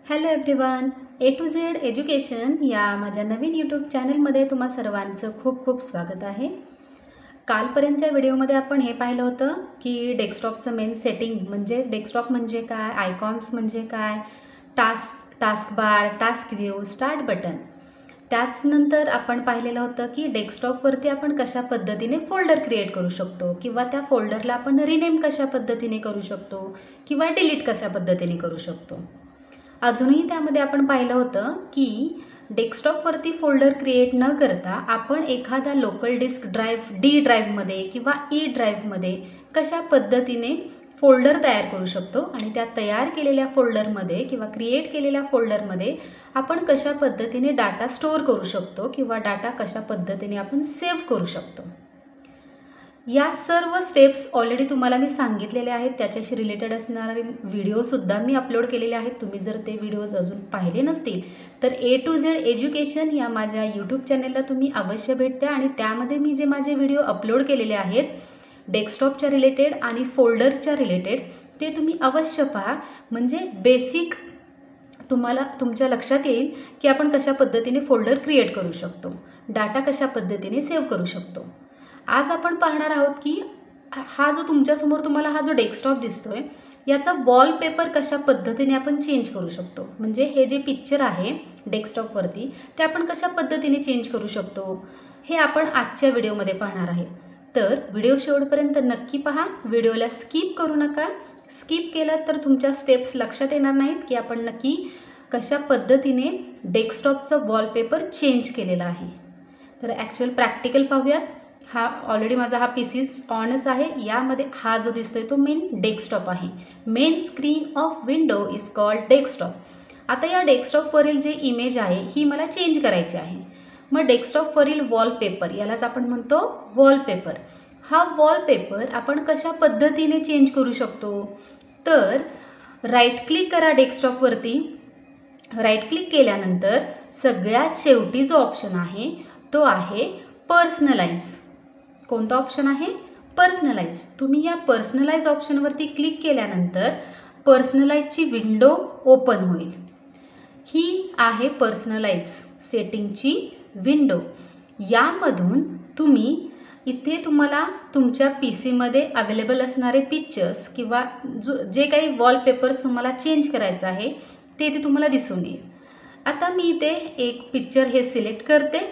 Hello everyone, A to Z education या माझ्या नवीन YouTube चॅनलमध्ये तुम्हा सर्वांचं खूप खूप स्वागत आहे. कालपर्यंतच्या व्हिडिओमध्ये आपण हे पाहिलं होतं की डेस्कटॉपचं मेन सेटिंग म्हणजे डेस्कटॉप म्हणजे काय, आयकॉन्स म्हणजे काय, task bar, task view, start button. त्याचनंतर आपण पाहिलेलं होतं की डेस्कटॉपवरती आपण कशा पद्धतीने फोल्डर क्रिएट करू शकतो किंवा त्या फोल्डरला आपण रिनेम कशा पद्धतीने करू शकतो किंवा डिलीट कशा पद्धतीने करू शकतो. अजूनही त्यामध्ये आपण पाहिलं होतं की डेस्कटॉपवरती फोल्डर क्रिएट न करता आपण एखाद्या लोकल डिस्क ड्राईव्ह डी ड्राईव्हमध्ये किंवा ई ड्राईव्हमध्ये कशा पद्धतीने फोल्डर तयार करू शकतो आणि त्या तयार केलेल्या फोल्डरमध्ये किंवा क्रिएट केलेल्या फोल्डरमध्ये आपण कशा पद्धतीने डाटा स्टोअर करू शकतो किंवा डाटा कशा पद्धतीने आपण सेव्ह करू शकतो. या सर्व स्टेप्स ऑलरेडी तुम्हाला मी सांगितलेले आहेत. त्याच्याशी रिलेटेड असणारे व्हिडिओसुद्धा मी अपलोड केलेले आहेत. तुम्ही जर ते व्हिडिओज अजून पाहिले नसतील तर ए टू झेड एज्युकेशन या माझ्या यूट्यूब चॅनलला तुम्ही अवश्य भेट द्या आणि त्यामध्ये मी जे माझे व्हिडिओ अपलोड केलेले आहेत डेस्कटॉपच्या रिलेटेड आणि फोल्डरच्या रिलेटेड ते तुम्ही अवश्य पहा. म्हणजे बेसिक तुम्हाला तुमच्या लक्षात येईल की आपण कशा पद्धतीने फोल्डर क्रिएट करू शकतो, डाटा कशा पद्धतीने सेव्ह करू शकतो. आज आपण पाहणार आहोत की हा जो तुमच्यासमोर तुम्हाला हा जो डेस्कटॉप दिसतोय याचा वॉलपेपर कशा पद्धतीने आपण चेंज करू शकतो. म्हणजे हे जे पिक्चर आहे डेस्कटॉपवरती ते आपण कशा पद्धतीने चेंज करू शकतो हे आपण आजच्या व्हिडिओमध्ये पाहणार आहे. तर व्हिडिओ शेवटपर्यंत नक्की पहा, व्हिडिओला स्किप करू नका. स्किप केलं तर तुमच्या स्टेप्स लक्षात येणार नाहीत की आपण नक्की कशा पद्धतीने डेस्कटॉपचं वॉलपेपर चेंज केलेला आहे. तर ॲक्च्युअल प्रॅक्टिकल पाहूयात. हा ऑलरेडी माझा हा पीसी ऑनच आहे. यामध्ये हा जो दिसतोय तो मेन डेस्कटॉप आहे. Main screen of window is called desktop. आता या डेस्कटॉपवरील जे इमेज आहे ही मला चेंज करायची आहे. मग डेस्कटॉपवरील वॉलपेपर यालाच आपण म्हणतो वॉलपेपर. हा वॉलपेपर आपण कशा पद्धतीने चेंज करू शकतो. तर राईट क्लिक करा डेस्कटॉपवरती. राईट क्लिक केल्यानंतर सगळ्यात शेवटी जो ऑप्शन आहे तो आहे पर्सनलाइज. कोणता ऑप्शन आहे? पर्सनलाइज. तुम्ही या पर्सनलाइज ऑप्शनवरती क्लिक केल्यानंतर पर्सनलाइजची विंडो ओपन होईल. ही आहे पर्सनलाइज सेटिंगची विंडो. यामधून तुम्ही इथे तुम्हाला तुमच्या पीसीमध्ये अवेलेबल असणारे पिक्चर्स किंवा जे काही वॉलपेपर्स तुम्हाला चेंज करायचं आहे ते इथे तुम्हाला दिसून येईल. आता मी इथे एक पिक्चर हे सिलेक्ट करते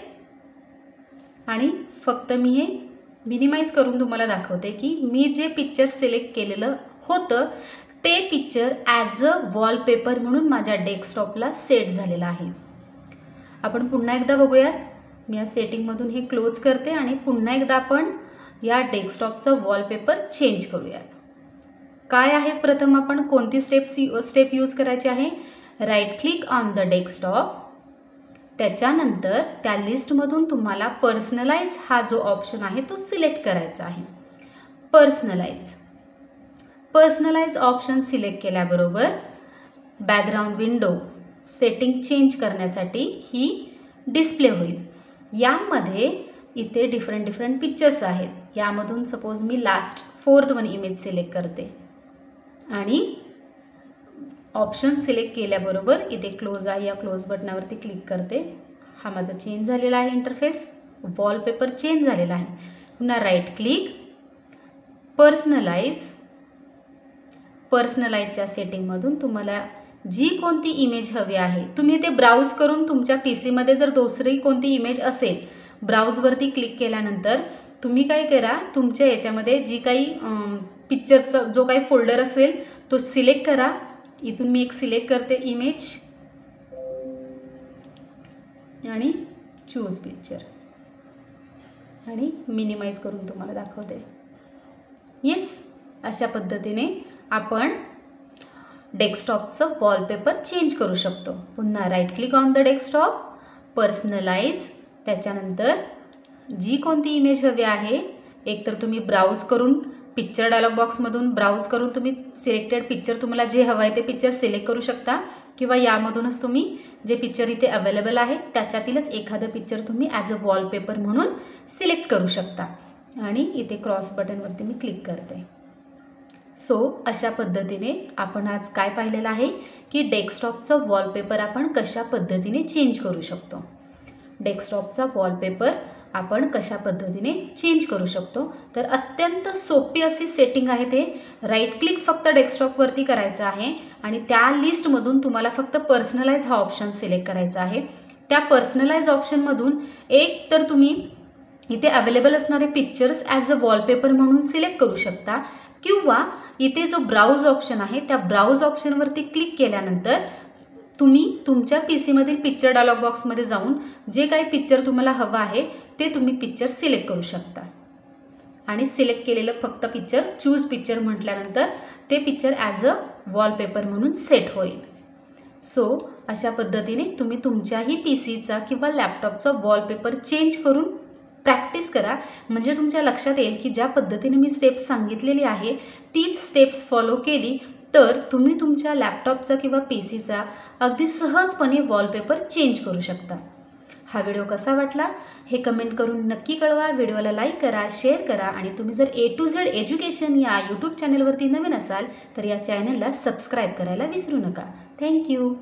आणि फक्त मी हे मिनिमाइज करून तुम्हाला दाखवते की मी जे पिक्चर सिलेक्ट केलेलं होतं ते पिक्चर ॲज अ वॉलपेपर म्हणून माझ्या डेस्कटॉपला सेट झालेलं आहे. आपण पुन्हा एकदा बघूयात. मी या सेटिंगमधून हे क्लोज करते आणि पुन्हा एकदा आपण या डेस्कटॉपचं वॉलपेपर चेंज करूयात. काय आहे, प्रथम आपण कोणती स्टेप यूज करायची आहे? Right click on the desktop. त्याच्यानंतर त्या लिस्टमधून तुम्हाला पर्सनलाइज हा जो ऑप्शन आहे तो सिलेक्ट करायचा आहे. पर्सनलाइज ऑप्शन सिलेक्ट केल्याबरोबर बॅकग्राऊंड विंडो सेटिंग चेंज करण्यासाठी ही डिस्प्ले होईल. यामध्ये इथे डिफरंट पिक्चर्स आहेत. यामधून सपोज मी last 4th one image select करते आणि ऑप्शन सिलेक्ट केल्याबरोबर इथे क्लोज आहे या क्लोज बटनावरती क्लिक करते. हा माझा चेंज झालेला आहे इंटरफेस. वॉलपेपर चेंज झालेला आहे. पुन्हा राईट क्लिक, पर्सनलाइजच्या सेटिंगमधून तुम्हाला जी कोणती इमेज हवी आहे तुम्ही ते ब्राउज करून तुमच्या पीसीमध्ये जर दुसरी कोणती इमेज असेल ब्राउजवरती क्लिक केल्यानंतर तुम्ही काय करा, तुमच्या याच्यामध्ये जी काही पिक्चरचा जो काही फोल्डर असेल तो सिलेक्ट करा. इथून मी एक सिलेक्ट करते इमेज आणि चूज पिक्चर आणि मिनिमाइज करून तुम्हाला दाखवते. येस, अशा पद्धतीने आपण डेस्कटॉपचं वॉलपेपर चेंज करू शकतो. पुन्हा right click on the desktop, personalize. त्याच्यानंतर जी कोणती इमेज हवी आहे एकतर तुम्ही ब्राउज करून पिक्चर डायलॉग बॉक्समधून ब्राउज करून तुम्ही सिलेक्टेड पिक्चर तुम्हाला जे हवं आहे ते पिक्चर सिलेक्ट करू शकता किंवा यामधूनच तुम्ही जे पिक्चर इथे अवेलेबल आहे त्याच्यातीलच एखादं पिक्चर तुम्ही ॲज अ वॉलपेपर म्हणून सिलेक्ट करू शकता. आणि इथे क्रॉस बटनवरती मी क्लिक करते. सो अशा पद्धतीने आपण आज काय पाहिलेलं आहे की डेस्कटॉपचं वॉलपेपर आपण कशा पद्धतीने चेंज करू शकतो. डेस्कटॉपचा वॉलपेपर आपण कशा पद्धतीने चेंज करू शकतो. तर अत्यंत सोपी अशी सेटिंग आहे. ते राईट क्लिक फक्त डेस्कटॉपवरती करायचं आहे आणि त्या लिस्टमधून तुम्हाला फक्त पर्सनलाइज हा ऑप्शन सिलेक्ट करायचा आहे. त्या पर्सनलाइज ऑप्शनमधून एक तर तुम्ही इथे अवेलेबल असणारे पिक्चर्स ॲज अ वॉलपेपर म्हणून सिलेक्ट करू शकता किंवा इथे जो ब्राउज ऑप्शन आहे त्या ब्राउज ऑप्शनवरती क्लिक केल्यानंतर तुम्ही तुमच्या पीसीमधील पिक्चर डायलॉग बॉक्समध्ये जाऊन जे काही पिक्चर तुम्हाला हवं आहे ते तुम्ही पिक्चर सिलेक्ट करू शकता आणि सिलेक्ट केलेलं फक्त पिक्चर चूज पिक्चर म्हटल्यानंतर ते पिक्चर ॲज अ वॉलपेपर म्हणून सेट होईल. सो अशा पद्धतीने तुम्ही तुमच्याही पीसीचा किंवा लॅपटॉपचा वॉलपेपर चेंज करून प्रॅक्टिस करा. म्हणजे तुमच्या लक्षात येईल की ज्या पद्धतीने मी स्टेप्स सांगितलेली आहे तीच स्टेप्स फॉलो केली तर तुम्ही तुमच्या लॅपटॉपचा किंवा पीसीचा अगदी सहजपणे वॉलपेपर चेंज करू शकता. हा व्हिडिओ कसा वाटला हे कमेंट करून नक्की कळवा. व्हिडिओला लाईक करा, शेअर करा आणि तुम्ही जर A to Z एज्युकेशन या यूट्यूब चॅनलवरती नवीन असाल तर या चॅनलला सबस्क्राईब करायला विसरू नका. थँक्यू.